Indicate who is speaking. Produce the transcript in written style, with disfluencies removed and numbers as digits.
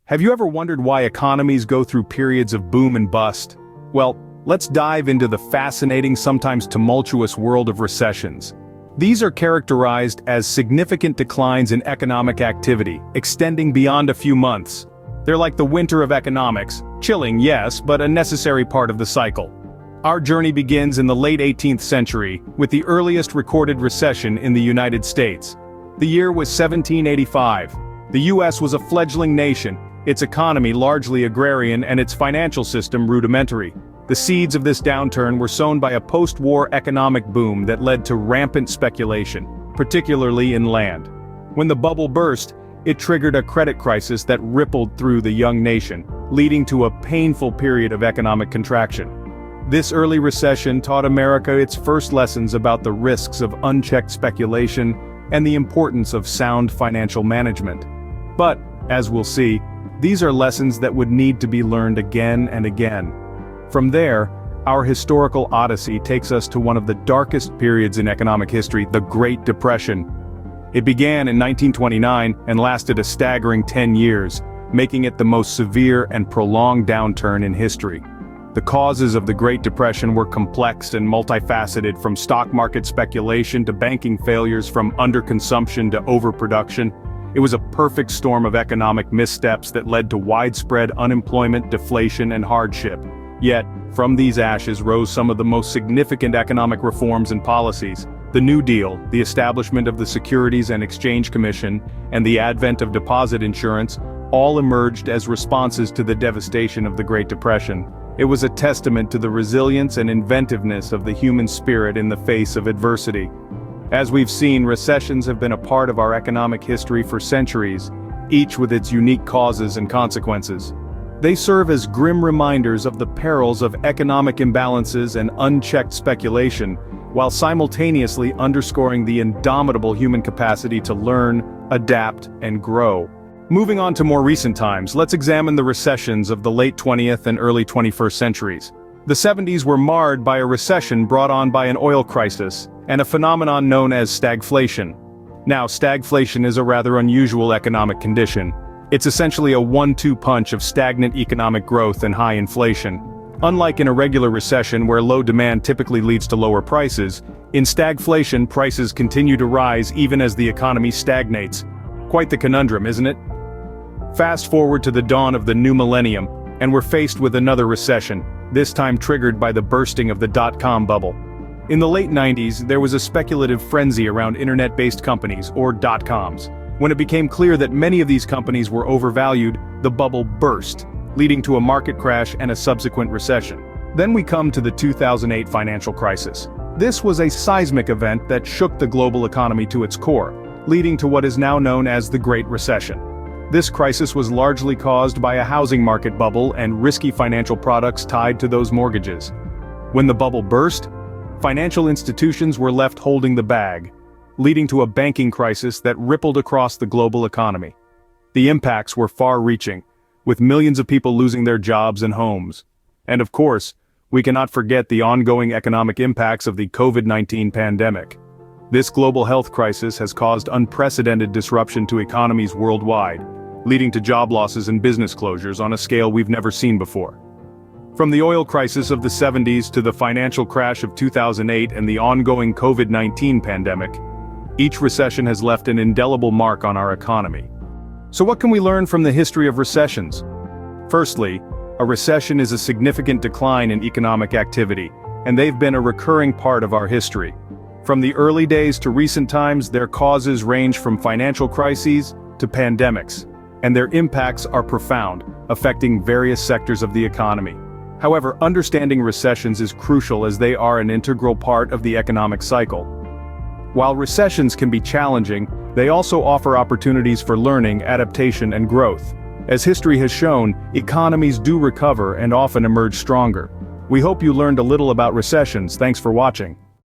Speaker 1: Have you ever wondered why economies go through periods of boom and bust? Well, let's dive into the fascinating, sometimes tumultuous world of recessions. These are characterized as significant declines in economic activity, extending beyond a few months. They're like the winter of economics, chilling, yes, but a necessary part of the cycle. Our journey begins in the late 18th century, with the earliest recorded recession in the United States. The year was 1785. The US was a fledgling nation, its economy largely agrarian and its financial system rudimentary. The seeds of this downturn were sown by a post-war economic boom that led to rampant speculation, particularly in land. When the bubble burst, it triggered a credit crisis that rippled through the young nation, leading to a painful period of economic contraction. This early recession taught America its first lessons about the risks of unchecked speculation and the importance of sound financial management. But, as we'll see, these are lessons that would need to be learned again and again. From there, our historical odyssey takes us to one of the darkest periods in economic history, the Great Depression. It began in 1929 and lasted a staggering 10 years, making it the most severe and prolonged downturn in history. The causes of the Great Depression were complex and multifaceted, from stock market speculation to banking failures, from underconsumption to overproduction. It was a perfect storm of economic missteps that led to widespread unemployment, deflation, and hardship. Yet, from these ashes rose some of the most significant economic reforms and policies. The New Deal, the establishment of the Securities and Exchange Commission, and the advent of deposit insurance, all emerged as responses to the devastation of the Great Depression. It was a testament to the resilience and inventiveness of the human spirit in the face of adversity. As we've seen, recessions have been a part of our economic history for centuries, each with its unique causes and consequences. They serve as grim reminders of the perils of economic imbalances and unchecked speculation, while simultaneously underscoring the indomitable human capacity to learn, adapt, and grow. Moving on to more recent times, let's examine the recessions of the late 20th and early 21st centuries. The 70s were marred by a recession brought on by an oil crisis, and a phenomenon known as stagflation. Now, stagflation is a rather unusual economic condition. It's essentially a one-two punch of stagnant economic growth and high inflation. Unlike in a regular recession where low demand typically leads to lower prices, in stagflation prices continue to rise even as the economy stagnates. Quite the conundrum, isn't it? Fast forward to the dawn of the new millennium, and we're faced with another recession, this time triggered by the bursting of the dot-com bubble. In the late 90s, there was a speculative frenzy around internet-based companies, or dot-coms. When it became clear that many of these companies were overvalued, the bubble burst, leading to a market crash and a subsequent recession. Then we come to the 2008 financial crisis. This was a seismic event that shook the global economy to its core, leading to what is now known as the Great Recession. This crisis was largely caused by a housing market bubble and risky financial products tied to those mortgages. When the bubble burst, financial institutions were left holding the bag, leading to a banking crisis that rippled across the global economy. The impacts were far-reaching, with millions of people losing their jobs and homes. And of course, we cannot forget the ongoing economic impacts of the COVID-19 pandemic. This global health crisis has caused unprecedented disruption to economies worldwide, leading to job losses and business closures on a scale we've never seen before. From the oil crisis of the 70s to the financial crash of 2008 and the ongoing COVID-19 pandemic, each recession has left an indelible mark on our economy. So what can we learn from the history of recessions? Firstly, a recession is a significant decline in economic activity, and they've been a recurring part of our history. From the early days to recent times, their causes range from financial crises to pandemics, and their impacts are profound, affecting various sectors of the economy. However, understanding recessions is crucial as they are an integral part of the economic cycle. While recessions can be challenging, they also offer opportunities for learning, adaptation, and growth. As history has shown, economies do recover and often emerge stronger. We hope you learned a little about recessions. Thanks for watching.